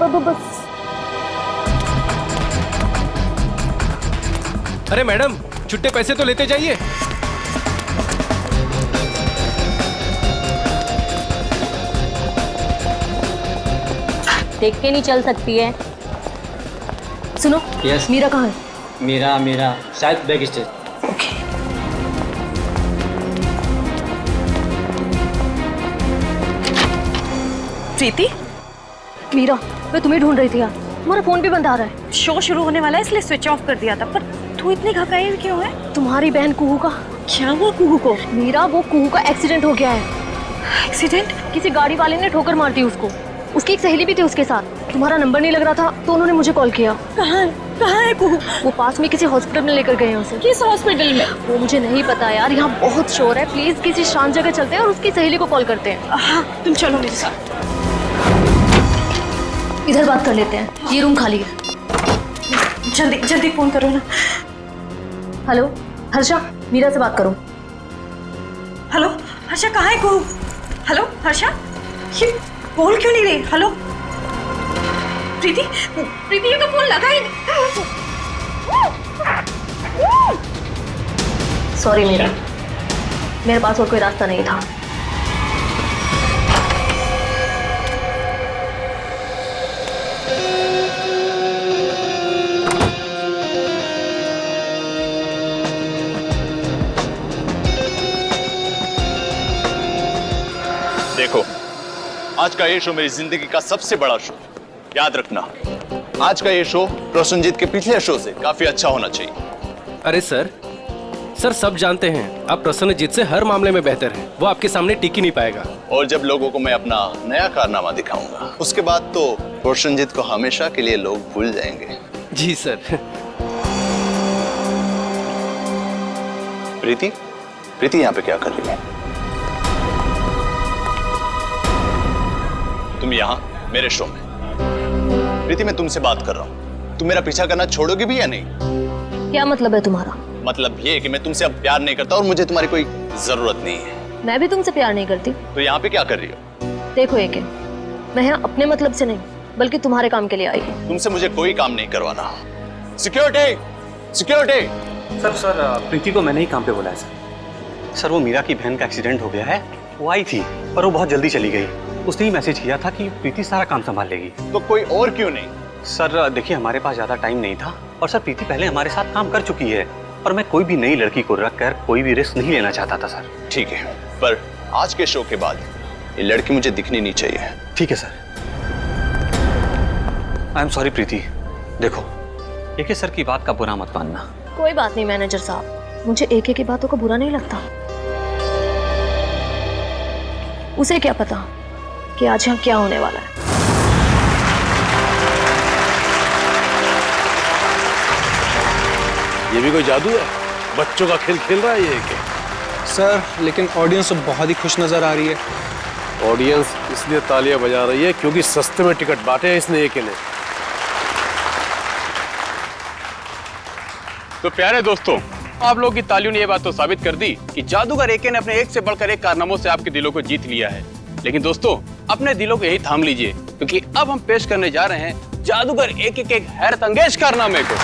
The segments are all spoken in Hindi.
दो बस। अरे मैडम, छुट्टे पैसे तो लेते जाइए। देख के नहीं चल सकती है। सुनो, यस। मीरा कहाँ है? मेरा शायद बैक स्टेज। ओके। प्रीति, मीरा, मैं तुम्हें ढूंढ रही थी यार। तुम्हारा फोन भी बंद आ रहा है। शो शुरू होने वाला है इसलिए स्विच ऑफ कर दिया था। पर तू इतनी घबराई क्यों है? तुम्हारी बहन कुहू का। क्या हुआ कुहू को? मीरा, वो कुहू का एक्सीडेंट हो गया है। एक्सीडेंट? किसी गाड़ी वाले ने ठोकर मार दी उसको। उसकी एक सहेली भी थी उसके साथ। तुम्हारा नंबर नहीं लग रहा था तो उन्होंने मुझे कॉल किया। कहाँ है कुहू? वो पास में किसी हॉस्पिटल में लेकर गए हैं उसे। किस हॉस्पिटल में? वो मुझे नहीं पता यार, यहाँ बहुत शोर है। प्लीज किसी शांत जगह चलते हैं और उसकी सहेली को कॉल करते हैं। हाँ, तुम चलो मेरे साथ। इधर बात कर लेते हैं, ये रूम खाली है। जल्दी जल्दी फोन करो ना। हेलो हर्षा, मीरा से बात करो। हेलो हर्षा, कहाँ है कुहू? हेलो हर्षा, ये बोल क्यों नहीं रही? हेलो प्रीति, प्रीति ये तो फोन लगा ही नहीं। सॉरी मीरा, मेरे पास और कोई रास्ता नहीं था। देखो, आज का ये शो मेरी जिंदगी का सबसे बड़ा शो। याद रखना, आज का ये शो प्रसन्नजीत के पिछले शो से काफी अच्छा होना चाहिए। अरे सर, सब जानते हैं आप प्रसन्नजीत से हर मामले में बेहतर हैं। वो आपके सामने टिक ही नहीं पाएगा। और जब लोगों को मैं अपना नया कारनामा दिखाऊंगा, उसके बाद तो प्रसन्नजीत को हमेशा के लिए लोग भूल जाएंगे। जी सर। प्रीति, प्रीति यहाँ पे क्या कर रही है? तुम यहाँ मेरे शो में। प्रीति, मैं तुमसे बात कर रहा हूँ। तुम मेरा पीछा करना छोड़ोगे भी या नहीं? क्या मतलब है तुम्हारा? मतलब ये कि मैं तुमसे अब प्यार नहीं करता और मुझे तुम्हारी कोई जरूरत नहीं है। मैं भी तुमसे प्यार नहीं करती। तो यहाँ पे क्या कर रही हो? देखो एके, मैं यहाँ अपने मतलब से नहीं बल्कि तुम्हारे काम के लिए आई हूँ। तुमसे मुझे कोई काम नहीं करवाना। Security, security. सर प्रीति को मैंने ही काम पे बुलाया सर। वो मीरा की बहन का एक्सीडेंट हो गया है। वो आई थी पर वो बहुत जल्दी चली गई। उसने ही मैसेज किया था कि प्रीति सारा काम संभाल लेगी। तो कोई और क्यों नहीं? सर देखिए, हमारे पास ज्यादा टाइम नहीं था और सर प्रीति पहले हमारे साथ काम कर चुकी है और मैं कोई भी नई लड़की को रखकर कोई भी रिस्क नहीं लेना चाहता था सर। ठीक है, पर आज के शो के बाद ये लड़की मुझे दिखनी नहीं चाहिए। ठीक है सर। आई एम सॉरी प्रीति। देखो, एके सर की बात का बुरा मत मानना। कोई बात नहीं मैनेजर साहब, मुझे एके की बातों का बुरा नहीं लगता। उसे क्या पता कि आज यहाँ क्या होने वाला है। ये भी कोई जादू है? बच्चों का खेल खेल रहा है ये क्या? सर लेकिन ऑडियंस तो बहुत ही खुश नजर आ रही है। ऑडियंस इसलिए तालियां बजा रही है क्योंकि सस्ते में टिकट बांटे हैं इसने एके ने। तो प्यारे दोस्तों, आप लोगों की तालियों ने ये बात तो साबित कर दी कि जादूगर एके ने अपने एक से बढ़कर एक कारनामों से आपके दिलों को जीत लिया है। लेकिन दोस्तों, अपने दिलों को यही थाम लीजिए क्योंकि अब हम पेश करने जा रहे हैं जादूगर एके के एक हैरत अंगेज कारनामे को।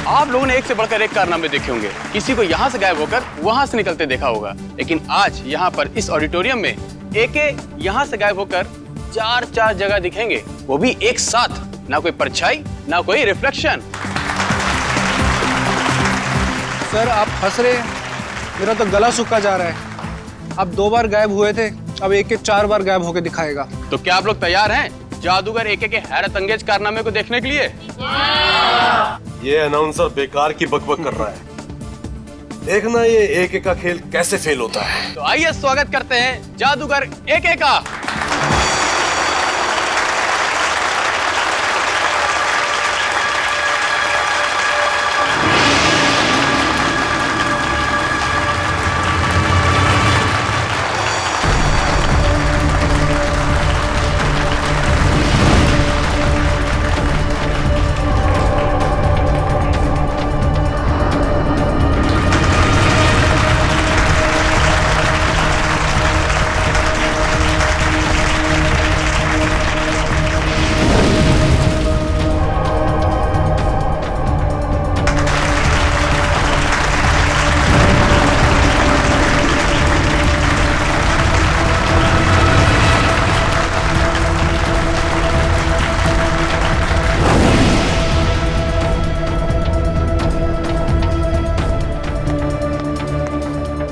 आप लोगों ने एक से बढ़कर एक कारनामे देखे होंगे। किसी को यहाँ से गायब होकर वहां से निकलते देखा होगा, लेकिन आज यहाँ पर इस ऑडिटोरियम में एके यहाँ से गायब होकर चार जगह दिखेंगे, वो भी एक साथ। ना कोई परछाई, ना कोई रिफ्लेक्शन। सर आप हंस रहे हैं, मेरा तो गला सूखा जा रहा है। आप 2 बार गायब हुए थे, अब एक 4 बार गायब होकर दिखाएगा। तो क्या आप लोग तैयार हैं जादूगर एके के हैरत अंगेज कारनामे को देखने के लिए? ये अनाउंसर बेकार की बकबक कर रहा है। देखना ये एके का खेल कैसे फेल होता है। तो आइए स्वागत करते हैं जादूगर एके का।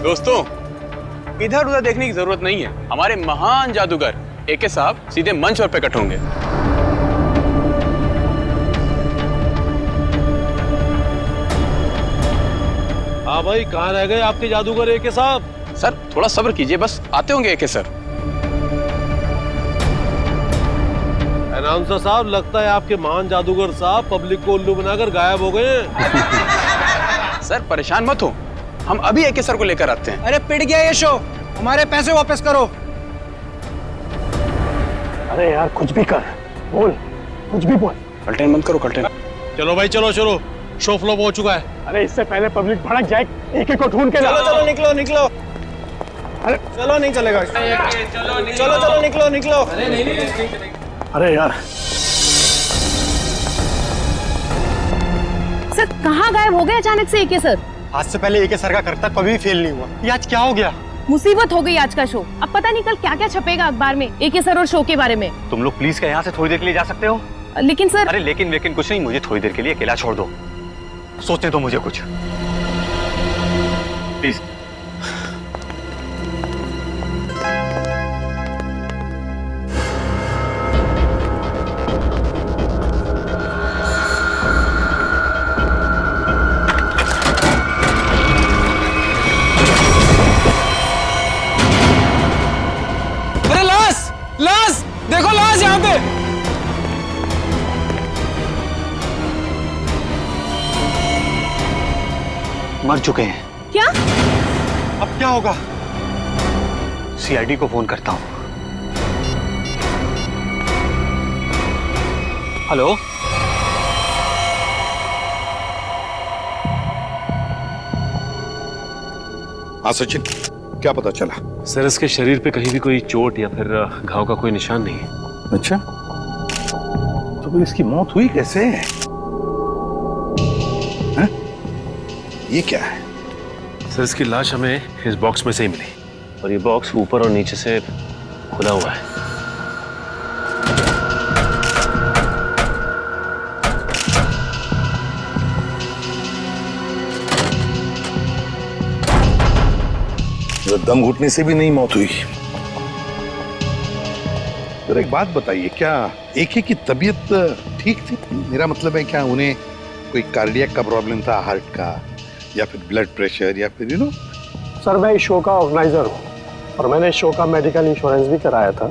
दोस्तों, इधर उधर देखने की जरूरत नहीं है। हमारे महान जादूगर एके साहब सीधे मंच पर प्रकट होंगे। हाँ भाई, कहाँ रह गए आपके जादूगर एके साहब? सर थोड़ा सब्र कीजिए, बस आते होंगे एके सर। अनाउंसर साहब, लगता है आपके महान जादूगर साहब पब्लिक को उल्लू बनाकर गायब हो गए हैं। सर परेशान मत हो, हम अभी एके सर को लेकर आते हैं। अरे पिट गया ये शो, हमारे पैसे वापस करो। अरे यार कुछ भी कर, बोल, कुछ भी बोल। कल्टेन मत करो, कल्टेन। चलो भाई, चलो चलो, शो फ्लॉप हो चुका है। अरे इससे पहले पब्लिक भड़क जाए, एक एक को ढूंढ के चलो चलो निकलो निकलो। अरे चलो नहीं चलेगा। चलो चलो निकलो निकलो। अरे यार, सर कहाँ गायब हो गए अचानक से एके सर? आज से पहले एके सर का करता कभी भी फेल नहीं हुआ, ये आज क्या हो गया? मुसीबत हो गई आज का शो। अब पता नहीं कल क्या क्या छपेगा अखबार में एके सर और शो के बारे में। तुम लोग प्लीज क्या यहाँ से थोड़ी देर के लिए जा सकते हो? लेकिन सर। अरे लेकिन वेकिन कुछ नहीं, मुझे थोड़ी देर के लिए अकेला छोड़ दो, सोचने दो मुझे कुछ, प्लीज। अरे लाश, लाश देखो, लाश यहाँ पे। मर चुके हैं। क्या? अब क्या होगा? सीआईडी को फोन करता हूं। हेलो, हाँ सचिन, क्या पता चला? सर इसके शरीर पे कहीं भी कोई चोट या फिर घाव का कोई निशान नहीं है। अच्छा, तो फिर इसकी मौत हुई कैसे? हैं? ये क्या है? सर इसकी लाश हमें इस बॉक्स में से ही मिली, और ये बॉक्स ऊपर और नीचे से खुला हुआ है। दम घुटने से भी नहीं मौत हुई। फिर एक बात बताइए, क्या एके की तबीयत ठीक थी? मेरा मतलब है, क्या उन्हें कोई कार्डियक का प्रॉब्लम था, हार्ट का, या फिर ब्लड प्रेशर, या फिर सर मैं इस शो का ऑर्गेनाइजर हूँ और मैंने इस शो का मेडिकल इंश्योरेंस भी कराया था,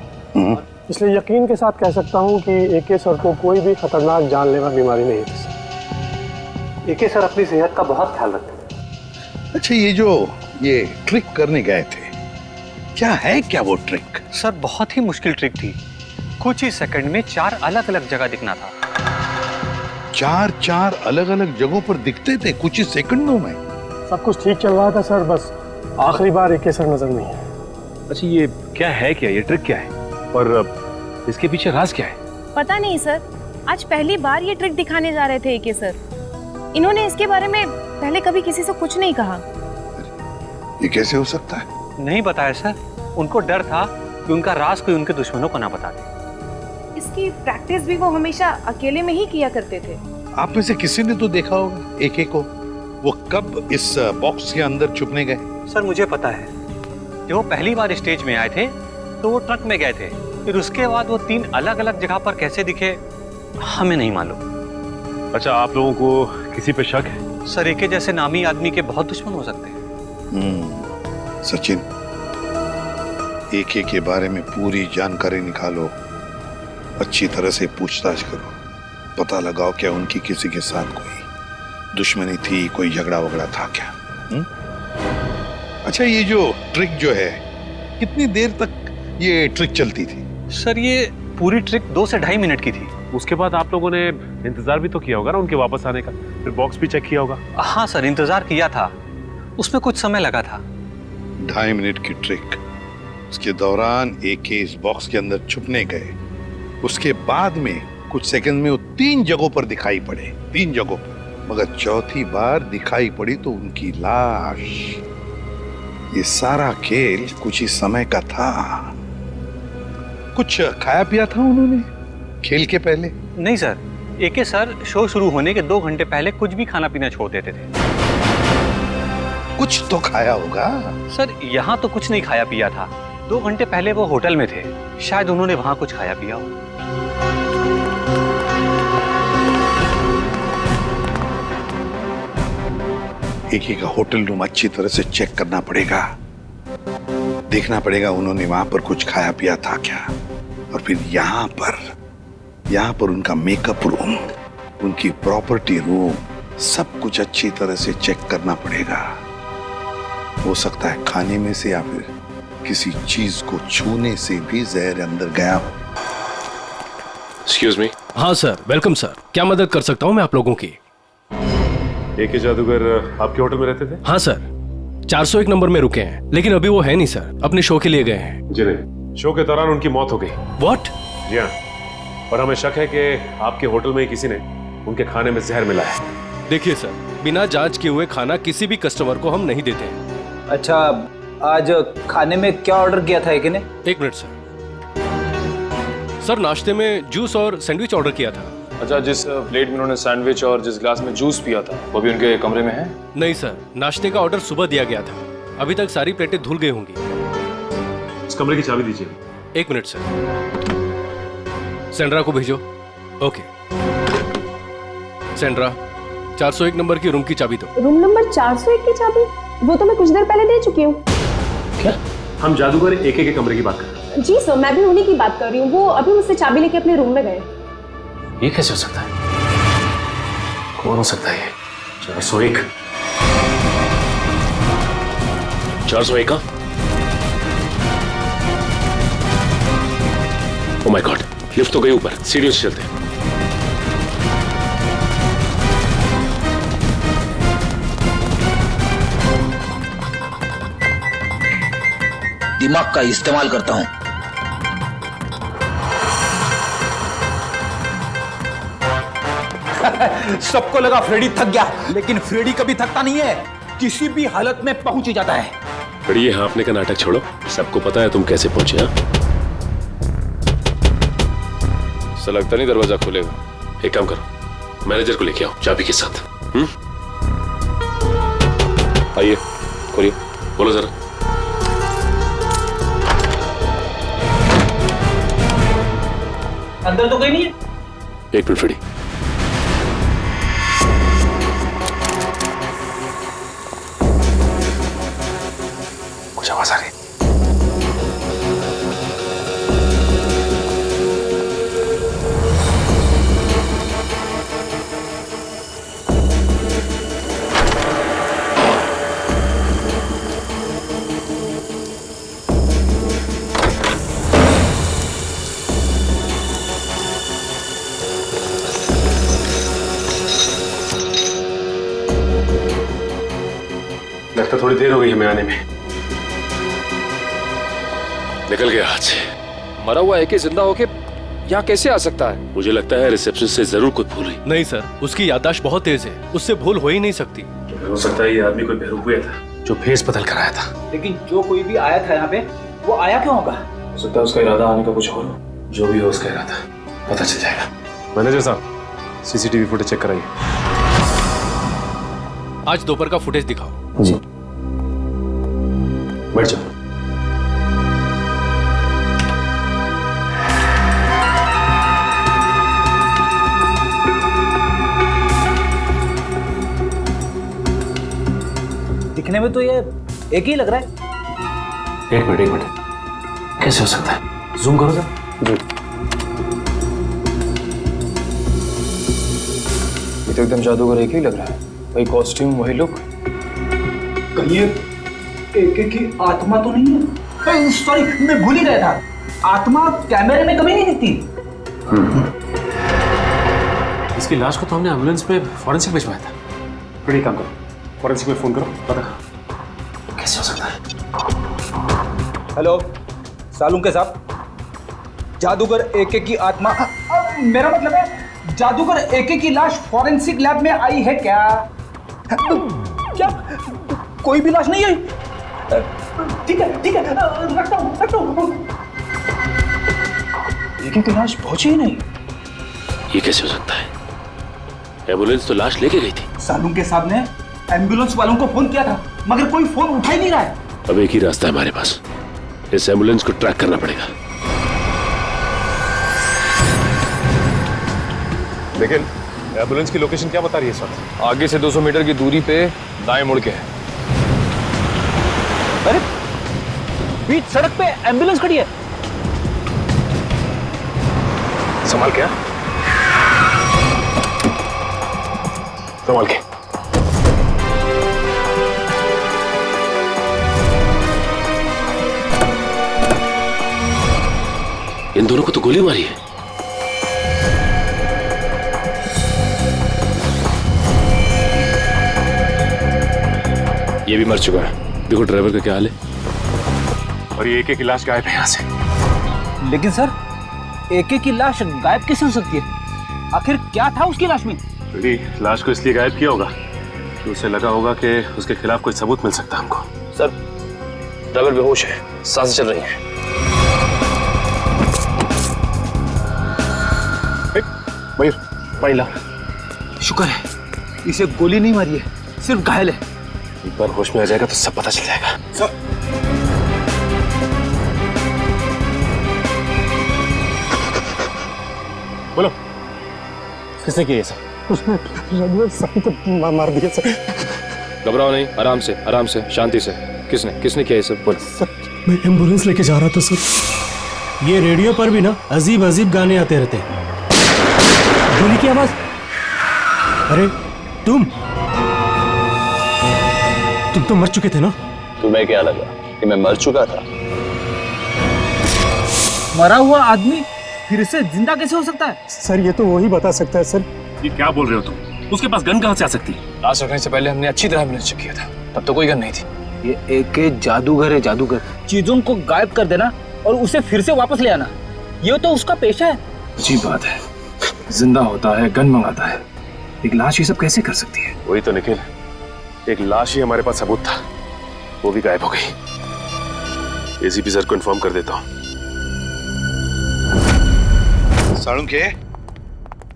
इसलिए यकीन के साथ कह सकता हूँ कि एके सर को कोई भी खतरनाक जानलेवा बीमारी नहीं थी। एके सर अपनी सेहत का बहुत ख्याल रखते थे। अच्छा, ये ट्रिक करने गए थे, क्या है क्या वो ट्रिक? सर बहुत ही मुश्किल ट्रिक थी, कुछ ही सेकंड में 4 अलग अलग जगह दिखना था। 4 अलग अलग जगहों पर दिखते थे कुछ ही सेकंडों में? सब कुछ ठीक चल रहा था सर, बस आखिरी बार एके सर नजर नहीं है। अच्छा ये क्या है, क्या ये ट्रिक क्या है, और इसके पीछे राज क्या है? पता नहीं सर, आज पहली बार ये ट्रिक दिखाने जा रहे थे एके सर। इन्होंने इसके बारे में पहले कभी किसी से कुछ नहीं कहा। ये कैसे हो सकता है? नहीं बताया सर, उनको डर था कि उनका राज कोई उनके दुश्मनों को ना बता दे। इसकी प्रैक्टिस भी वो हमेशा अकेले में ही किया करते थे। आप में से किसी ने तो देखा होगा एके को, वो कब इस बॉक्स के अंदर छुपने गए? सर मुझे पता है, जब वो पहली बार स्टेज में आए थे तो वो ट्रक में गए थे, फिर उसके बाद वो 3 अलग अलग जगह पर कैसे दिखे हमें नहीं मालूम। अच्छा, आप लोगों को किसी पे शक है? सर एके जैसे नामी आदमी के बहुत दुश्मन हो सकते हैं। सचिन, एके के बारे में पूरी जानकारी निकालो, अच्छी तरह से पूछताछ करो, पता लगाओ क्या उनकी किसी के साथ कोई दुश्मनी थी, कोई झगड़ा वगड़ा था क्या? अच्छा, ये जो ट्रिक जो है, कितनी देर तक ये ट्रिक चलती थी? सर ये पूरी ट्रिक 2 से 2.5 मिनट की थी। उसके बाद आप लोगों ने इंतजार भी तो किया होगा ना उनके वापस आने का, फिर बॉक्स भी चेक किया होगा? हाँ सर, इंतजार किया था, उसमें कुछ समय लगा था। 2.5 मिनट की ट्रिक, उसके दौरान एके इस बॉक्स के अंदर छुपने गए, उसके बाद में कुछ सेकंड में वो 3 जगहों पर दिखाई पड़े, 3 जगहों पर, मगर चौथी बार दिखाई पड़ी तो उनकी लाश। ये सारा खेल कुछ ही समय का था। कुछ खाया पिया था उन्होंने खेल के पहले? नहीं सर, एके सर शो शुरू होने के 2 घंटे पहले कुछ भी खाना पीना छोड़ देते थे। कुछ तो खाया होगा। सर यहाँ तो कुछ नहीं खाया पिया था। 2 घंटे पहले वो होटल में थे, शायद उन्होंने वहां कुछ खाया पिया हो। एक का होटल रूम अच्छी तरह से चेक करना पड़ेगा, देखना पड़ेगा उन्होंने वहां पर कुछ खाया पिया था क्या। और फिर यहाँ पर उनका मेकअप रूम, उनकी प्रॉपर्टी रूम, सब कुछ अच्छी तरह से चेक करना पड़ेगा। हो सकता है खाने में से या फिर किसी चीज को छूने से भी जहर अंदर गया हो। Excuse me. हाँ सर, वेलकम सर। क्या मदद कर सकता हूँ मैं आप लोगों की? एके जादूगर आपके होटल में रहते थे? हाँ सर, 401 नंबर में रुके हैं, लेकिन अभी वो है नहीं सर, अपने शो के लिए गए हैं। जी नहीं, शो के दौरान उनकी मौत हो गई। व्हाट? जी हाँ, और हमें शक है कि आपके होटल में ही किसी ने उनके खाने में जहर मिलाया है। देखिए सर, बिना जांच किए हुए खाना किसी भी कस्टमर को हम नहीं देते हैं। अच्छा, आज खाने में क्या ऑर्डर किया था एके ने? 1 मिनट सर। सर नाश्ते में जूस और सैंडविच ऑर्डर किया था। अच्छा, जिस प्लेट में उन्होंने सैंडविच और जिस ग्लास में जूस पिया था वो भी उनके कमरे में है? नहीं सर, नाश्ते का ऑर्डर सुबह दिया गया था, अभी तक सारी प्लेटें धुल गई होंगी। इस कमरे की चाबी दीजिए। 1 मिनट सर, सेंड्रा को भेजो। ओके सेंड्रा, 401 नंबर की रूम की चाबी दो। रूम नंबर 401 की चाबी? वो तो मैं कुछ देर पहले दे चुकी हूँ। क्या? हम जादूगर एके के कमरे की बात कर रहे हैं। जी सर, मैं भी उन्हीं की बात कर रही हूँ। वो अभी मुझसे चाबी लेके अपने रूम में गए। ये कैसे हो सकता है? कौन हो सकता है ये? 401? 401 का? ओह माय गॉड, लिफ्ट तो गई ऊपर, सीढ़ियों से चलते हैं। दिमाग का इस्तेमाल करता हूं। सबको लगा फ्रेडी थक गया, लेकिन फ्रेडी कभी थकता नहीं है, किसी भी हालत में पहुंच ही जाता है। फ्रेडी, ये हाँफने का नाटक छोड़ो, सबको पता है तुम कैसे पहुंचे। हाँ, ऐसा लगता नहीं दरवाजा खोलेगा। एक काम करो, मैनेजर को लेके आओ चाबी के साथ। आइए, खोलिए, बोलो जरा। अंदर तो कोई नहीं है। 1 मिनट फ्रेडी। कुछ आवाज आ रही है। लगता थोड़ी देर हो गई हमें आने में। निकल गया हाथ से। मरा हुआ एके जिंदा होके यहाँ कैसे आ सकता है? मुझे लगता है रिसेप्शन से जरूर कुछ भूल हुई। नहीं सर, उसकी याददाश्त बहुत तेज है, उससे भूल हो ही नहीं सकती। हो सकता है ये आदमी कोई बेवकूफ था जो भेस बदल कर आया था। लेकिन जो कोई भी आया था यहाँ पे, वो आया क्यों होगा? हो सकता है उसका इरादा आने का कुछ और हो। जो भी हो उसका इरादा पता चल जाएगा। मैनेजर साहब, सीसीटीवी फुटेज चेक कराइए। आज दोपहर का फुटेज दिखाओ। जी। बैठ जाओ। दिखने में तो ये एक ही लग रहा है। एक मिनट, कैसे हो सकता है? जूम करो जरा। जी। ये तो एकदम जादूगर एक ही लग रहा है। वही कॉस्ट्यूम, वही लुक। कहीं एके की आत्मा तो नहीं है? सॉरी, मैं भूल ही गया था। आत्मा कैमरे में कभी नहीं दिखती। इसकी लाश को तो हमने एम्बुलेंस में फॉरेंसिक भिजवाया था। बड़ी काम करो, फॉरेंसिक में फोन करो, पता कैसे हो सकता है। हेलो, सालुंके साहब, जादूगर एके की आत्मा, मेरा मतलब है जादूगर एके की लाश फॉरेंसिक लैब में आई है क्या? क्या कोई भी लाश नहीं आई? ठीक है, रखता हूँ। एके की लाश पहुंची ही नहीं। ये कैसे हो सकता है? एम्बुलेंस तो लाश लेके गई थी। सालुंके साहब ने एम्बुलेंस वालों को फोन किया था मगर कोई फोन उठा ही नहीं रहा है। अब एक ही रास्ता है हमारे पास, इस एम्बुलेंस को ट्रैक करना पड़ेगा। लेकिन एम्बुलेंस की लोकेशन क्या बता रही है सर? आगे से 200 मीटर की दूरी पे दाएं मुड़ के है। अरे बीच सड़क पे एम्बुलेंस खड़ी है। संभाल के, संभाल के। इन दोनों को तो गोली मारी है। ये भी मर चुका है। देखो ड्राइवर का क्या हाल है। और ये एक की लाश गायब है यहाँ से। लेकिन सर एके की लाश गायब कैसे हो सकती है? आखिर क्या था उसकी लाश में? लाश को इसलिए गायब किया होगा कि उसे लगा होगा कि उसके खिलाफ कोई सबूत मिल सकता है हमको। सर ड्राइवर बेहोश है, सांसें चल रही हैं। मयूर पानी ला। शुक्र है इसे गोली नहीं मारी है, सिर्फ घायल है। एक बार होश में आ जाएगा तो सब पता चल जाएगा। सर बोलो किसने किया ये सब? उसने रघुवर साहब को मार दिया सर। घबराओ नहीं, आराम से आराम से शांति से। किसने किया ये सब? बोलो। सर मैं एम्बुलेंस लेके जा रहा था सर। ये रेडियो पर भी ना अजीब अजीब गाने आते रहते हैं। गोली की आवाज। अरे तुम तो मर चुके थे ना? तुम्हें क्या लगा कि मैं मर चुका था? मरा हुआ आदमी फिर से जिंदा कैसे हो सकता है? सर ये तो वही बता सकता है सर। ये क्या बोल रहे हो तुम? उसके पास गन कहाँ से आ सकती है? लाश रखने से पहले हमने अच्छी तरह एम्बुलेंस चेक किया था, तब तो कोई गन नहीं थी। ये एके जादूगर है, जादूगर। चीजों को गायब कर देना और उसे फिर से वापस ले आना, ये तो उसका पेशा है। अजीब बात है, जिंदा होता है, गन मंगाता है, एक लाश ये सब कैसे कर सकती है? वही तो निखिल, एक लाश ही हमारे पास सबूत था, वो भी गायब हो गई। एसीपी सर को इन्फॉर्म कर देता हूँ। साळुंखे,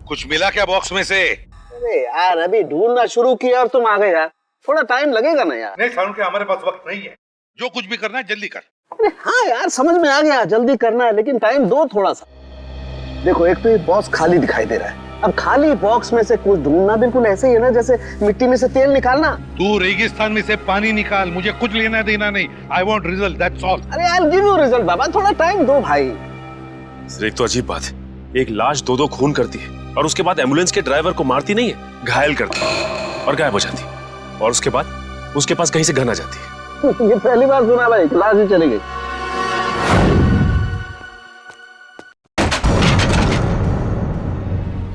कुछ मिला क्या बॉक्स में से? अरे यार अभी ढूंढना शुरू किया और तुम आ गए यार, थोड़ा टाइम लगेगा ना यार। नहीं साळुंखे, हमारे पास वक्त नहीं है, जो कुछ भी करना है जल्दी कर। अरे हाँ यार समझ में आ गया, जल्दी करना है लेकिन टाइम दो थोड़ा सा। देखो एक तो ये बॉक्स खाली दिखाई दे रहा है, अब खाली बॉक्स में से कुछ ढूंढना बिल्कुल ऐसे ही है ना जैसे मिट्टी में से तेल निकालना। तू रेगिस्तान में से पानी निकाल, मुझे कुछ लेना देना नहीं। I want result, that's all. अरे I will give you result बाबा, थोड़ा टाइम दो भाई। सर एक तो अजीब बात है, एक लाश दो खून करती है और उसके बाद एम्बुलेंस के ड्राइवर को मारती नहीं है, घायल करती है और गायब हो जाती है, और उसके बाद उसके पास कहीं से गन आ जाती है। ये पहली बार सुना भाई, लाश ही चली गई।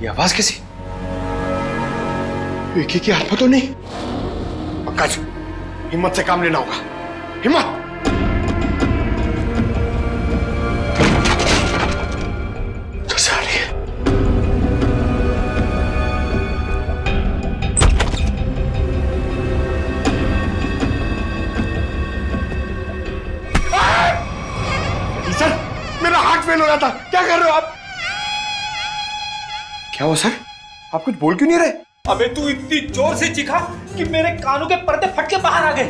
ये आवाज कैसी? एक की हाथ में तो नहीं। पंकज, हिम्मत से काम लेना होगा, हिम्मत। तो सारी सर, मेरा हार्ट फेल हो रहा था, क्या कर रहे हो आप? क्या हुआ सर? आप कुछ बोल क्यों नहीं रहे? अबे तू इतनी जोर से चीखा कि मेरे कानों के पर्दे फट के बाहर आ गए।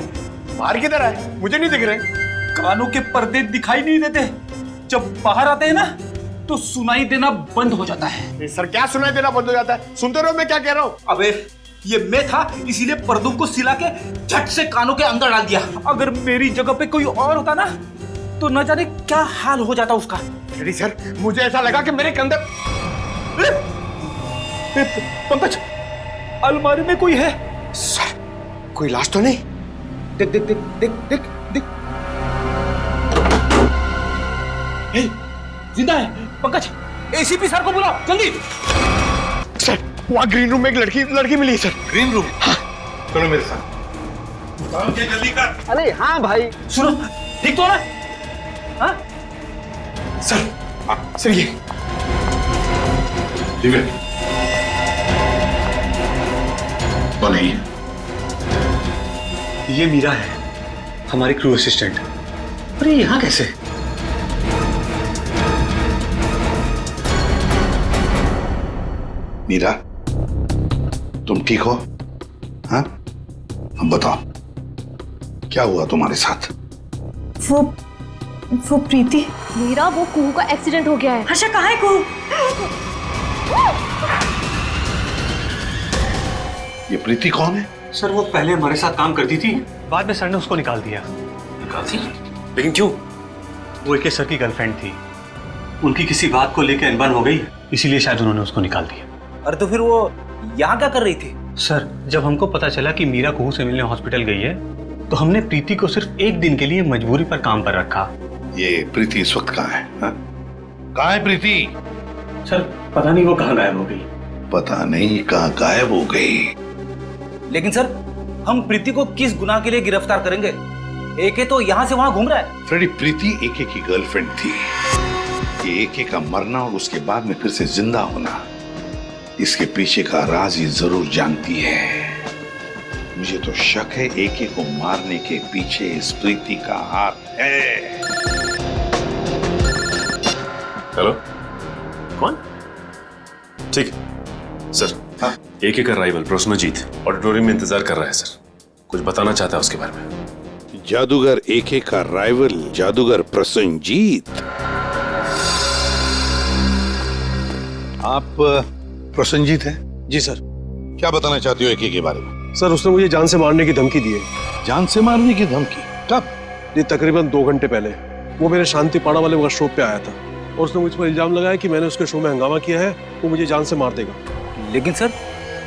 बाहर किधर आए? मुझे नहीं दिख रहे। कानों के पर्दे दिखाई नहीं देते, जब बाहर आते हैं ना तो सुनाई देना बंद हो जाता है। सर क्या सुनाई देना बंद हो जाता है? सुनते रहो मैं क्या कह रहा हूँ। अबे ये मैं था इसीलिए पर्दों को सिला के झट से कानों के अंदर डाल दिया। अगर मेरी जगह पे कोई और होता ना तो न जाने क्या हाल हो जाता उसका। अरे सर मुझे ऐसा लगा कि मेरे कंधे। पंकज अलमारी में कोई है। सर कोई लाश तो नहीं? देख देख देख देख देख देख, जिंदा है। पंकज एसीपी सर को बुलाओ जल्दी। सर वहाँ ग्रीन रूम में एक लड़की मिली है सर। Green room? हाँ चलो मेरे साथ। जल्दी कर। अरे हाँ भाई सुनो, ठीक तो ना? हाँ सर ये ठीक है, कौन है ये मीरा है, हमारी क्रू असिस्टेंट। अरे यहाँ कैसे? मीरा तुम ठीक हो? हाँ अब बताओ क्या हुआ तुम्हारे साथ? वो प्रीति। मीरा, वो कुहू का एक्सीडेंट हो गया है। हर्षा कहाँ है कुहू? ये प्रीति कौन है? सर वो पहले हमारे साथ काम करती थी, बाद में सर ने उसको निकाल दिया। निकाल दी? लेकिन क्यों? वो एक सर की गर्लफ्रेंड थी, उनकी किसी बात को लेकर अनबन हो गई, इसीलिए शायद उन्होंने उसको निकाल दिया। अरे तो फिर वो यहाँ क्या कर रही थी? सर जब हमको पता चला कि मीरा कुहू से मिलने हॉस्पिटल गई है, तो हमने प्रीति को सिर्फ एक दिन के लिए मजबूरी पर काम पर रखा। ये प्रीति इस वक्त कहाँ है? कहाँ है प्रीति? सर पता नहीं वो कहाँ गायब हो गई। पता नहीं कहाँ गायब हो गई। लेकिन सर हम प्रीति को किस गुनाह के लिए गिरफ्तार करेंगे? एके तो यहाँ से वहाँ घूम रहा है। फ्रेडी, प्रीति एके की गर्लफ्रेंड थी। ये एके का मरना और उसके बाद में फिर से जिंदा होना, इसके पीछे का राज ये जरूर जानती है। मुझे तो शक है एके को मारने के पीछे इस प्रीति का हाथ है। हेलो, कौन? ठीक है सर। हाँ? एके का राइवल प्रसन्नजीत ऑडिटोरियम में इंतजार कर रहा है सर, कुछ बताना चाहता है उसके बारे में। जादूगर एके का राइवल जादूगर प्रसन्नजीत? आप प्रसन्नजीत हैं? जी सर। क्या बताना चाहते हो एके के बारे में? सर उसने मुझे जान से मारने की धमकी दी है। जान से मारने की धमकी? कब? ये तकरीबन 2 घंटे पहले। वो मेरे शांति पाड़ा वाले वर्कशॉप पे आया था और उसने मुझ पर इल्जाम लगाया कि मैंने उसके शो में हंगामा किया है, वो मुझे जान से मार देगा। लेकिन सर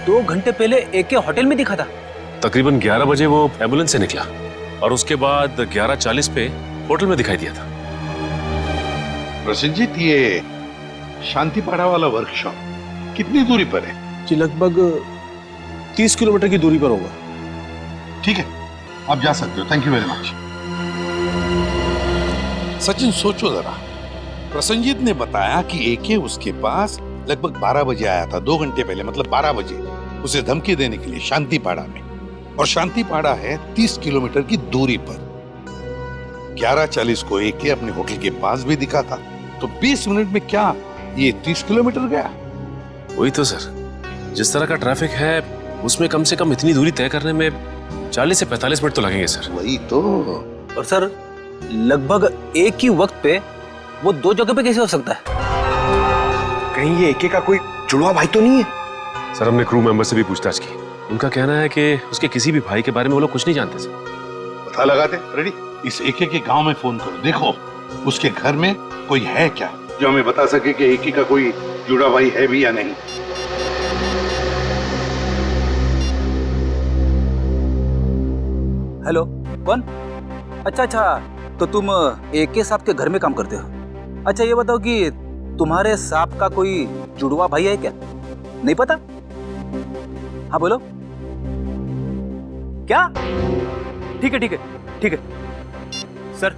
2 घंटे पहले एके होटल में दिखा था। तकरीबन 11 बजे वो एम्बुलेंस से निकला और उसके बाद 11:40 पे होटल में दिखाई दिया था। प्रसन्नजीत, ये शांतिपाड़ा वाला वर्कशॉप कितनी दूरी पर है? जी लगभग 30 किलोमीटर की दूरी पर होगा। ठीक है, आप जा सकते हो। Thank you very much. Sachin सोचो जरा, प्रसन्नजीत ने बताया कि एके उसके पास लगभग 12 बजे आया था, 2 घंटे पहले, मतलब 12 बजे उसे धमकी देने के लिए शांतिपाड़ा में। और शांतिपाड़ा है 30 किलोमीटर की दूरी पर। 11:40 को एके अपने होटल के पास भी दिखा था, तो 20 मिनट में क्या ये 30 किलोमीटर गया? वही तो सर, जिस तरह का ट्रैफिक है उसमें कम से कम इतनी दूरी तय करने में 40 से 45 मिनट तो लगेंगे सर। वही तो। और सर लगभग एक ही वक्त पे वो 2 जगह पे कैसे हो सकता है? कहीं ये एके का कोई जुड़वा भाई तो नहीं है? सर हमने क्रू मेंबर से भी पूछताछ की, उनका कहना है कि उसके किसी भी भाई के बारे में वो लोग कुछ नहीं जानते सर। पता लगाते। रेडी, इस एके के गांव में फोन करो, देखो उसके घर में कोई है क्या जो हमें बता सके कि एके का कोई जुड़ा भाई है भी या नहीं। हेलो, कौन? अच्छा, तो तुम एके साहब के घर में काम करते हो? अच्छा ये बताओ कि तुम्हारे साहब का कोई जुड़वा भाई है क्या? नहीं पता? हाँ बोलो। क्या? ठीक है सर,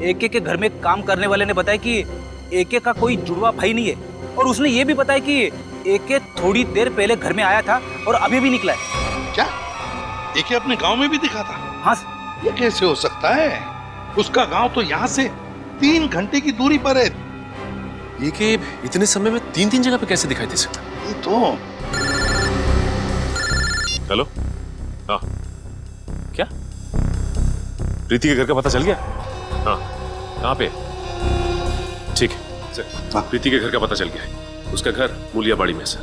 एके के घर में काम करने वाले ने बताया कि एके का कोई जुड़वा भाई नहीं है, और उसने ये भी बताया कि एके थोड़ी देर पहले घर में आया था और अभी भी निकला है। क्या एके अपने गांव में भी दिखा था? हाँ। ये कैसे हो सकता है? उसका गांव तो यहाँ से 3 घंटे की दूरी पर है। ये कि इतने समय में 3 जगह पे कैसे दिखाई दे सकता? ये तो। हेलो, हाँ क्या प्रीति के घर का पता चल गया? हाँ, कहाँ पे? ठीक है सर, प्रीति के घर का पता चल गया है। उसका घर मूलियाबाड़ी में सर।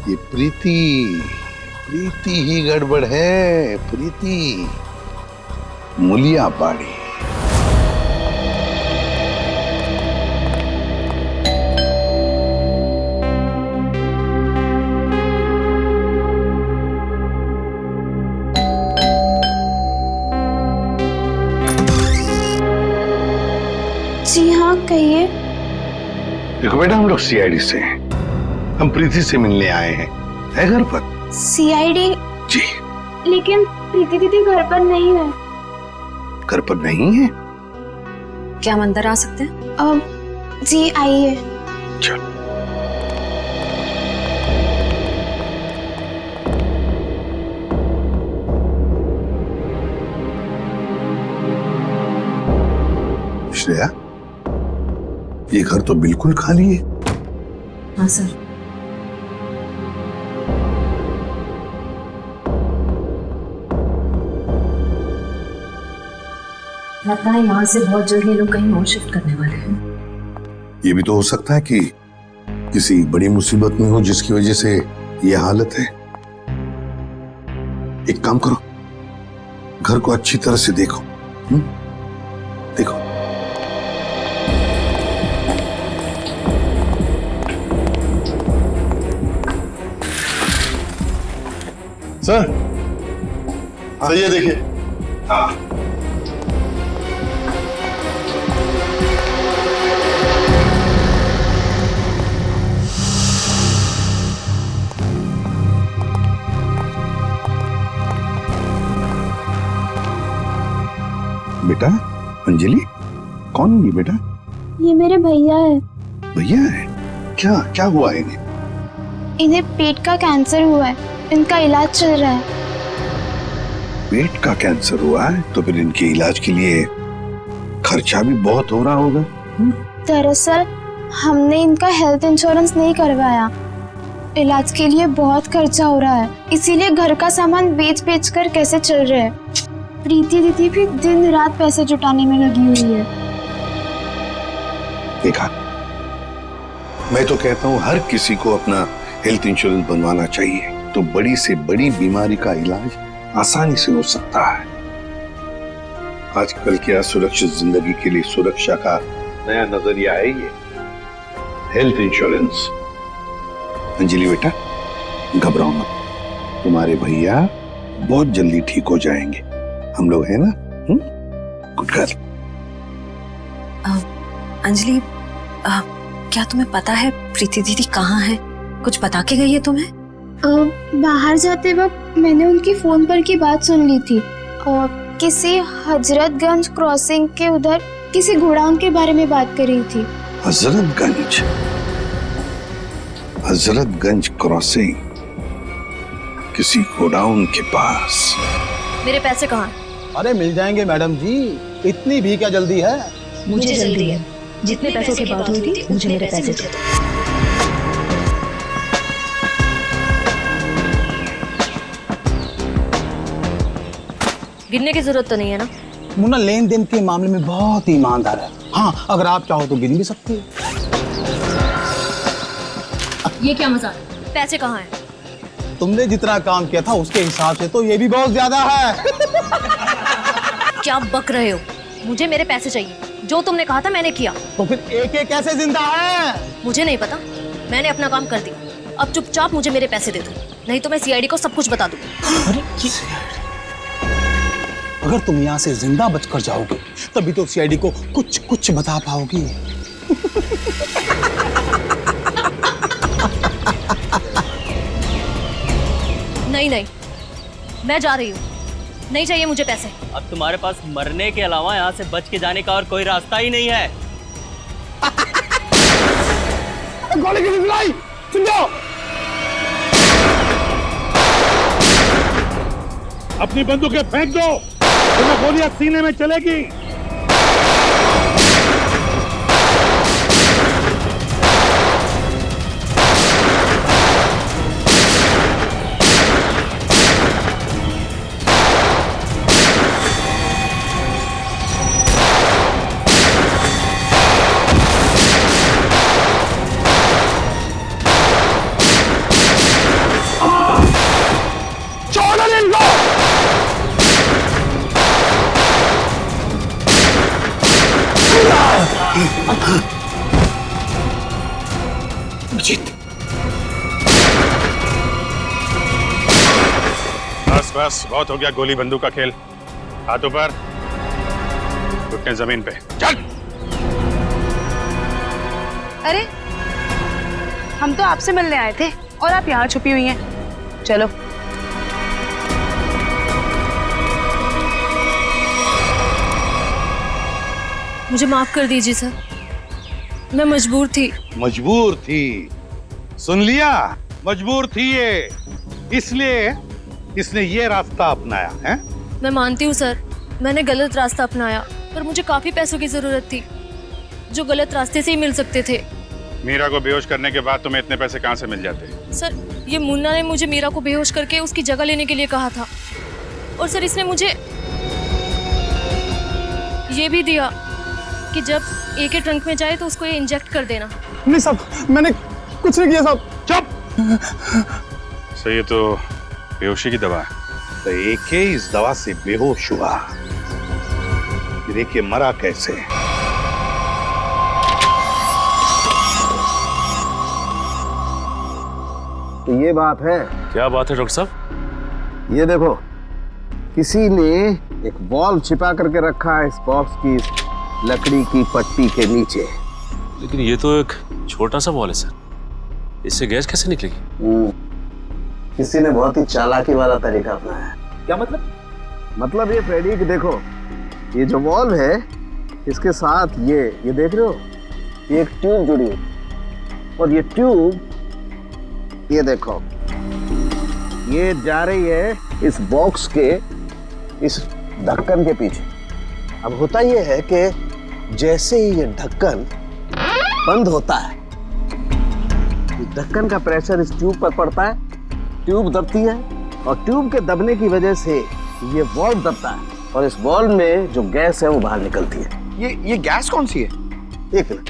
ये प्रीति ही गड़बड़ है। प्रीति मूलियाबाड़ी। जी हाँ, कहिए। देखो बेटा, हम लोग सीआईडी से हैं। हम प्रीति से मिलने आए हैं। है घर पर? सीआईडी? जी। लेकिन प्रीति दीदी घर पर नहीं है। घर पर नहीं है? क्या हम अंदर आ सकते हैं? जी आइए। चलो। श्रेया, ये घर तो बिल्कुल खाली है। हाँ सर। लगता है यहाँ से बहुत जल्द ये लोग कहीं और शिफ्ट करने वाले हैं। ये भी तो हो सकता है कि किसी बड़ी मुसीबत में हो जिसकी वजह से ये हालत है। एक काम करो, घर को अच्छी तरह से देखो। देखो। सर, सही है, देखिए। हाँ। बेटा, अंजलि, कौन है ये बेटा? ये मेरे भैया है। भैया है? क्या क्या हुआ है इन्हें? इन्हें पेट का कैंसर हुआ है, इनका इलाज चल रहा है। पेट का कैंसर हुआ है तो फिर इनके इलाज के लिए खर्चा भी बहुत हो रहा होगा। दरअसल हमने इनका हेल्थ इंश्योरेंस नहीं करवाया, इलाज के लिए बहुत खर्चा हो रहा है, इसीलिए घर का सामान बेच बेच कर कैसे चल रहे हैं। प्रीति दीदी भी दिन रात पैसे जुटाने में लगी हुई है। देखा, मैं तो कहता हूँ हर किसी को अपना हेल्थ इंश्योरेंस बनवाना चाहिए, तो बड़ी से बड़ी बीमारी का इलाज आसानी से हो सकता है। आजकल क्या सुरक्षित जिंदगी के लिए सुरक्षा का नया नजरिया है ये हेल्थ इंश्योरेंस। अंजलि बेटा, घबराओ मत, तुम्हारे भैया बहुत जल्दी ठीक हो जाएंगे, हम लोग हैं ना। Good girl. अंजलि, क्या तुम्हें पता है प्रीति दीदी कहाँ है? कुछ बता के गई है तुम्हें? बाहर जाते वक्त मैंने उनकी फोन पर की बात सुन ली थी। किसी हजरतगंज क्रॉसिंग के उधर किसी गोडाउन के बारे में बात कर रही थी। हजरतगंज? हजरतगंज क्रॉसिंग, किसी गोडाउन के पास। मेरे पैसे कहाँ? अरे मिल जाएंगे मैडम जी, इतनी भी क्या जल्दी है? मुझे जल्दी है। जितने पैसों की बात हुई थी मुझे मेरे पैसे दे दो। गिनने की जरूरत तो नहीं है ना? मुन्ना लेन देन के मामले में बहुत ईमानदार है। हाँ, अगर आप चाहो तो गिन भी सकते हो। ये क्या मजाक? पैसे कहाँ हैं? तुमने जितना काम किया था उसके हिसाब से तो ये भी बहुत ज्यादा है। क्या बक रहे हो? मुझे मेरे पैसे चाहिए, जो तुमने कहा था मैंने किया। तो फिर एक एक कैसे जिंदा है? मुझे नहीं पता, मैंने अपना काम कर दिया। अब चुपचाप मुझे मेरे पैसे दे दो, नहीं तो मैं सीआईडी को सब कुछ बता दूंगी। अरे अगर तुम यहाँ से जिंदा बचकर जाओगे तभी तो सीआईडी को कुछ कुछ बता पाओगी। नहीं नहीं, मैं जा रही हूँ, नहीं चाहिए मुझे पैसे। अब तुम्हारे पास मरने के अलावा यहाँ से बच के जाने का और कोई रास्ता ही नहीं है। गोली की सिलाई सुन जाओ। अपनी बंदूकें फेंक दो, तुम्हें गोलियां सीने में चलेगी। बस बस, बहुत हो गया गोली बंदूक का खेल। हाथों पर, घुटने जमीन पे, चल। अरे, हम तो आपसे मिलने आए थे और आप यहाँ छुपी हुई हैं। चलो। मुझे माफ कर दीजिए सर, मैं मजबूर थी। मजबूर थी? सुन लिया, मजबूर थी ये, इसलिए इसने ये रास्ता अपनाया है। मैं मानती हूँ सर, मैंने गलत रास्ता अपनाया, पर मुझे काफी पैसों की जरूरत थी जो गलत रास्ते से ही मिल सकते थे। मीरा को बेहोश करने के बाद तुम्हें इतने पैसे कहाँ से मिल जाते? सर, ये मुन्ना ने मुझे मीरा को बेहोश करके उसकी जगह लेने के लिए कहा था, और सर इसने मुझे ये भी दिया कि जब ए के ट्रंक में जाए तो उसको ये इंजेक्ट कर देना। नहीं साहब, मैंने कुछ नहीं किया साहब। चुप। सर ये तो बेहोशी की दवा है। तो एके इस दवा से बेहोश हुआ, फिर एके मरा कैसे? तो ये बात है। क्या बात है डॉक्टर साहब? ये देखो, किसी ने एक बॉल्ब छिपा करके रखा है इस बॉक्स की लकड़ी की पट्टी के नीचे। लेकिन ये तो एक छोटा सा बॉल है सर, इससे गैस कैसे निकलेगी? किसी ने बहुत ही चालाकी वाला तरीका अपनाया है। क्या मतलब? मतलब ये फ्रेडी कि देखो, ये जो बॉल्ब है इसके साथ ये देख रहे हो, ये एक ट्यूब जुड़ी है और ये ट्यूब ये देखो, ये जा रही है इस बॉक्स के इस ढक्कन के पीछे। अब होता ये है कि जैसे ही ये ढक्कन बंद होता है, इस ढक्कन का प्रेशर इस ट्यूब पर पड़ता है, ट्यूब दबती है और ट्यूब के दबने की वजह से ये वॉल्व दबता है और इस वॉल्व में जो गैस है वो बाहर निकलती है। ये गैस कौन सी है? एक मिनट।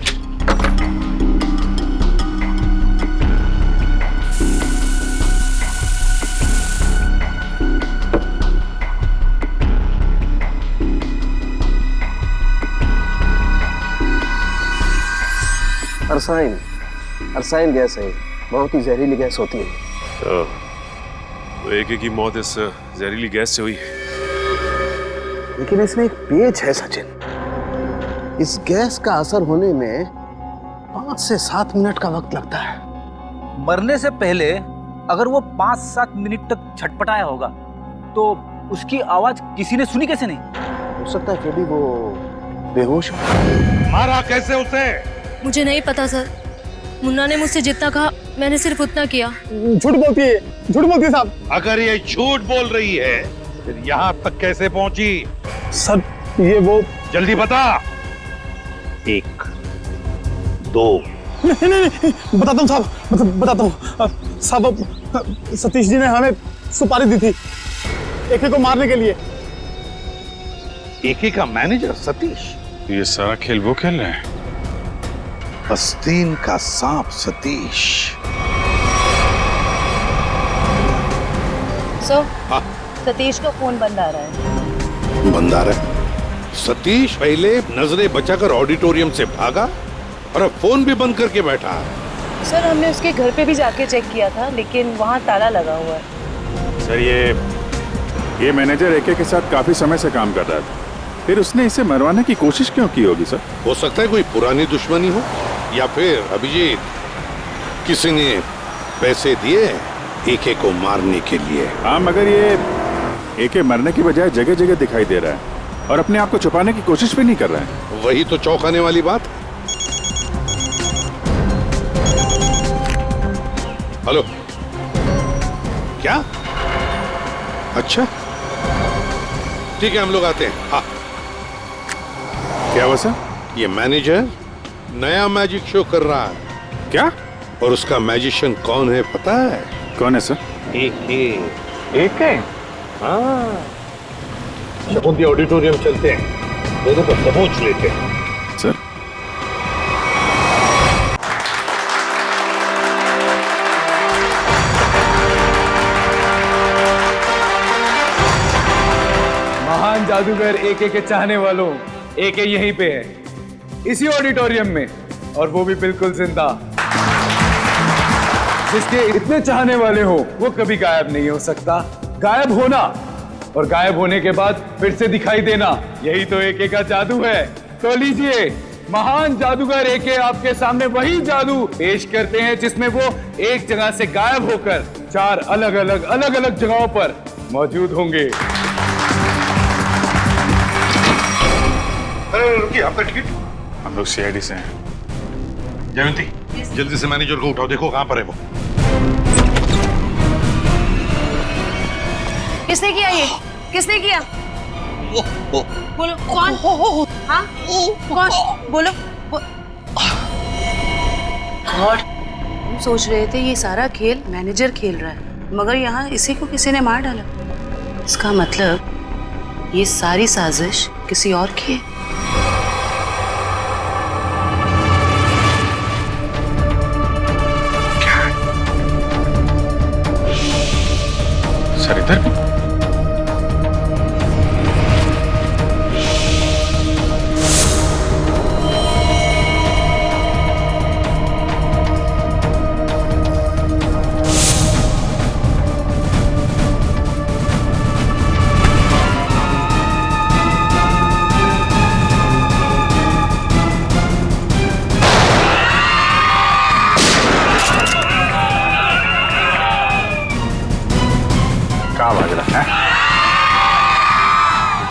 अरसाइन गैस है, बहुत ही जहरीली गैस होती है। तो एके की मौत इस जहरीली गैस से हुई है। लेकिन इसमें एक पेच है सचिन, इस गैस का असर होने में 5 से 7 मिनट का वक्त लगता है। मरने से पहले अगर वो 5-7 मिनट तक छटपटाया होगा तो उसकी आवाज किसी ने सुनी कैसे नहीं? हो सकता है फ्रेडी वो बेहोश हो। मारा कैसे उसे? मुझे नहीं पता सर, मुन्ना ने मुझसे जितना कहा मैंने सिर्फ उतना किया। झूठ बोलती है साहब। अगर ये झूठ बोल रही है फिर यहाँ तक कैसे पहुंची? सर ये वो, जल्दी बता। 1 2 नहीं, बताता हूँ साहब, बताता हूँ साहब। सतीश जी ने हमें सुपारी दी थी एके को मारने के लिए। एके का मैनेजर सतीश? ये सारा खेल वो खेल रहे हैं। आस्तीन का सांप सतीश। सतीश का फोन बंद आ रहा है। बंद आ रहा है? सतीश पहले नजरें बचाकर ऑडिटोरियम से भागा और अब फोन भी बंद करके बैठा है। सर हमने उसके घर पे भी जाके चेक किया था, लेकिन वहाँ ताला लगा हुआ है। सर ये मैनेजर एके के साथ काफी समय से काम कर रहा था, फिर उसने इसे मरवाने की कोशिश क्यों की होगी सर? हो सकता है कोई पुरानी दुश्मनी हो, या फिर अभिजीत किसी ने पैसे दिए एके को मारने के लिए। हाँ, मगर ये एके मरने की बजाय जगह जगह दिखाई दे रहा है और अपने आप को छुपाने की कोशिश भी नहीं कर रहा है। वही तो चौंकाने वाली बात। हेलो, क्या? अच्छा ठीक है, हम लोग आते हैं। हाँ, क्या हुआ सर? ये मैनेजर नया मैजिक शो कर रहा है। क्या? और उसका मैजिशियन कौन है पता है? कौन है सर? एके। हाँ, शकुंती ऑडिटोरियम चलते हैं, दोनों को समझ लेते हैं। सर महान जादूगर एके के चाहने वालों, एके यहीं पे है, इसी ऑडिटोरियम में, और वो भी बिल्कुल जिंदा। जिसके इतने चाहने वाले हो वो कभी गायब नहीं हो सकता। गायब होना और गायब होने के बाद फिर से दिखाई देना, यही तो एके का जादू है। तो लीजिए, महान जादूगर एके आपके सामने वही जादू पेश करते हैं जिसमें वो एक जगह से गायब होकर 4 अलग अलग जगहों पर मौजूद होंगे। रुकिए, आपका टिकट? हम लोग सीआईडी से हैं। जयंती, जल्दी से मैनेजर को उठाओ, देखो कहां पर है वो। किसने किया ये? किसने किया? बोलो कौन? हाँ कौन? बोलो। गॉड, हम सोच रहे थे ये सारा खेल मैनेजर खेल रहा है, मगर यहाँ इसी को किसी ने मार डाला। इसका मतलब ये सारी साजिश किसी और की है। सर इधर भी?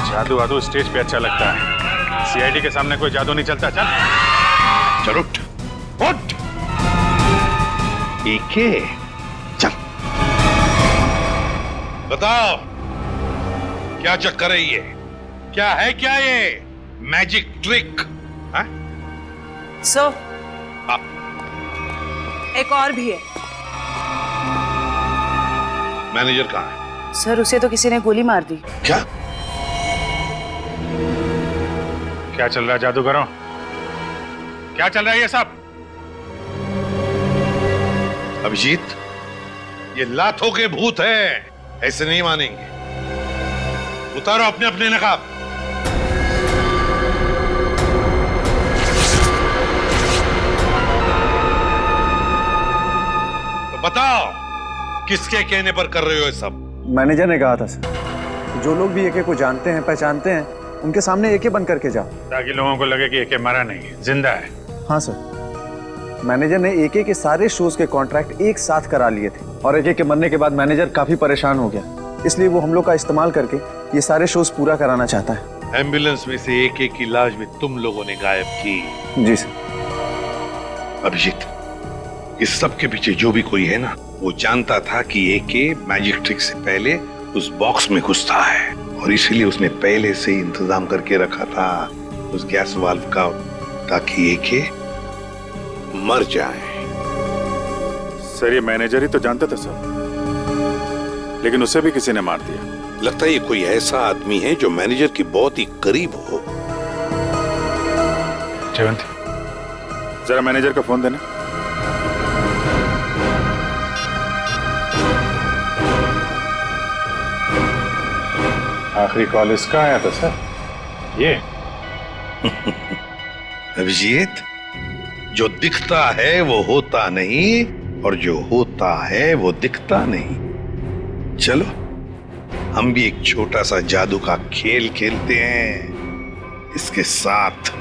जादू वादू स्टेज पे अच्छा लगता है, सीआईडी के सामने कोई जादू नहीं चलता। चल चल उठ उठ। एके चल बताओ क्या चक्कर है ये? क्या है क्या ये मैजिक ट्रिक? सर एक और भी है। मैनेजर कहाँ है? सर उसे तो किसी ने गोली मार दी। क्या क्या चल रहा है जादूगरों? क्या चल रहा है ये सब? अभिजीत ये लातों के भूत है, ऐसे नहीं मानेंगे। उतारो अपने अपने नकाब। तो बताओ किसके कहने पर कर रहे हो ये सब? मैनेजर ने कहा था सर, जो लोग भी एके को जानते हैं पहचानते हैं उनके सामने एके बन करके जाओ, ताकि लोगों को लगे कि एके मरा नहीं, जिंदा है। हाँ सर, मैनेजर ने एके के सारे शोज के कॉन्ट्रैक्ट एक साथ करा लिए थे और एके के मरने के बाद मैनेजर काफी परेशान हो गया, इसलिए वो हम लोग का इस्तेमाल करके ये सारे शोज पूरा कराना चाहता है। एम्बुलेंस में से एके की लाश भी तुम लोगों ने गायब की? जी सर। अभिजीत इस सब के पीछे जो भी कोई है ना, वो जानता था कि एके मैजिक ट्रिक से पहले उस बॉक्स में घुसता है और इसीलिए उसने पहले से ही इंतजाम करके रखा था उस गैस वाल्व का, ताकि एके मर जाए। सर ये मैनेजर ही तो जानता था सब, लेकिन उसे भी किसी ने मार दिया। लगता है ये कोई ऐसा आदमी है जो मैनेजर की बहुत ही करीब हो। जयवंती जरा मैनेजर का फोन देना। आखिरी कॉल इसका आया था सर। ये अभिजीत जो दिखता है वो होता नहीं और जो होता है वो दिखता नहीं। चलो हम भी एक छोटा सा जादू का खेल खेलते हैं इसके साथ।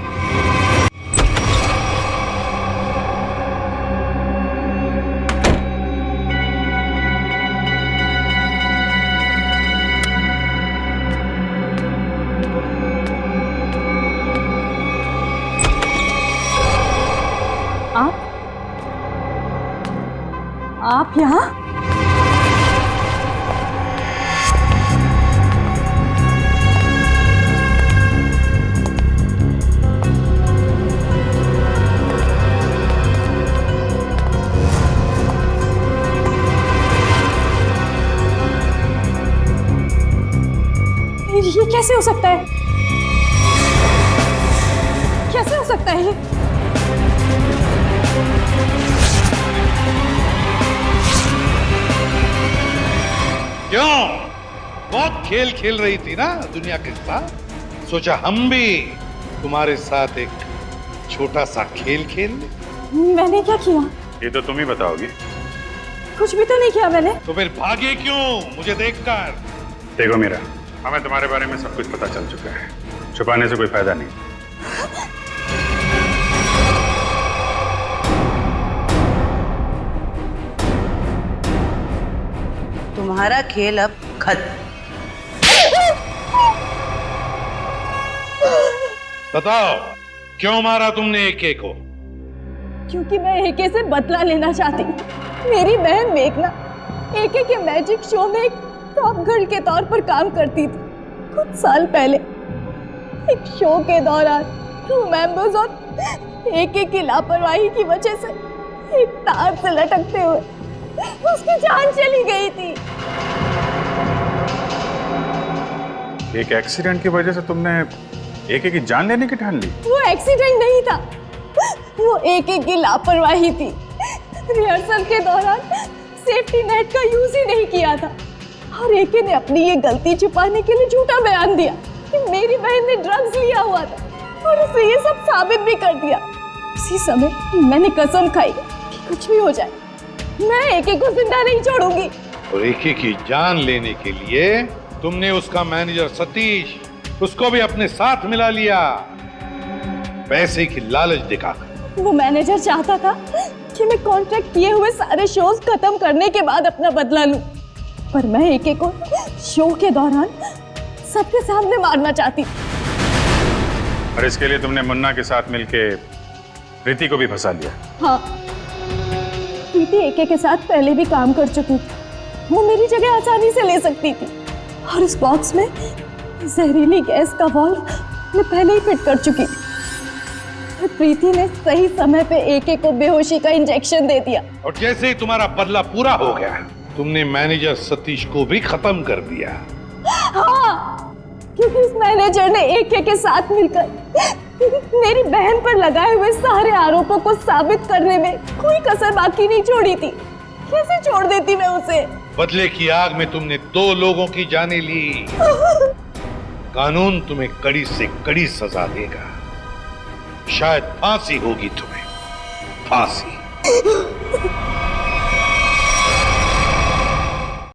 आप यहाँ? ये कैसे हो सकता है? कैसे हो सकता है ये? क्यों? बहुत खेल खेल रही थी ना दुनिया के साथ, सोचा हम भी तुम्हारे साथ एक छोटा सा खेल खेल ले। मैंने क्या किया? ये तो तुम ही बताओगी। कुछ भी तो नहीं किया मैंने। तो फिर भागे क्यों मुझे देखकर? देखो मीरा, हमें तुम्हारे बारे में सब कुछ पता चल चुका है, छुपाने से कोई फायदा नहीं। तुम्हारा खेल अब खत्म। बताओ क्यों मारा तुमने एके को? क्योंकि मैं एके से बदला लेना चाहती हूँ। मेरी बहन मेघना एके के मैजिक शो में एक टॉप गर्ल के तौर पर काम करती थी। कुछ साल पहले एक शो के दौरान क्रू मेंबर्स और एके की लापरवाही की वजह से एक तार से लटकते हुए उसकी जान चली गई थी। एक एक्सीडेंट की वजह से तुमने एके की जान लेने की ठान ली? वो एक्सीडेंट नहीं था, वो एके की लापरवाही थी। रिहर्सल के दौरान सेफ्टी नेट का यूज ही नहीं किया था। और एके ने अपनी ये गलती छुपाने के लिए झूठा बयान दिया कि मेरी बहन ने ड्रग्स लिया हुआ था और उसे ये सब साबित भी कर दिया। उसी समय मैंने कसम खाई कि कुछ भी हो जाए मैं एके को जिंदा नहीं छोड़ूंगी। और एके की जान लेने के लिए तुमने उसका मैनेजर सतीश उसको भी अपने साथ मिला लिया, पैसे की लालच दिखाकर। वो मैनेजर चाहता था कि मैं कॉन्ट्रैक्ट किए हुए सारे शोज खत्म करने के बाद अपना बदला लूं, पर मैं एके को शो के दौरान सबके सामने मारना चाहती थी। और इसके लिए तुमने मुन्ना के साथ मिलके प्रीति को भी फंसा लिया। हाँ, प्रीति एके के साथ पहले भी काम कर चुकी थी, वो मेरी जगह आसानी से ले सकती थी। और उस बॉक्स में जहरीली गैस का वाल्व मैं पहले ही फिट कर चुकी थी। प्रीति ने सही समय पे एके को बेहोशी का इंजेक्शन दे दिया। और जैसे ही तुम्हारा बदला पूरा हो गया तुमने मैनेजर सतीश को भी खत्म कर दिया। हाँ, क्योंकि उस मैनेजर ने एके के साथ मिलकर मेरी बहन पर लगाए हुए सारे आरोपों को साबित करने में कोई कसर बाकी नहीं छोड़ी थी। कैसे छोड़ देती मैं उसे? बदले की आग में तुमने 2 लोगों की जानें ली। कानून तुम्हें कड़ी से कड़ी सजा देगा, शायद फांसी होगी तुम्हें, फांसी।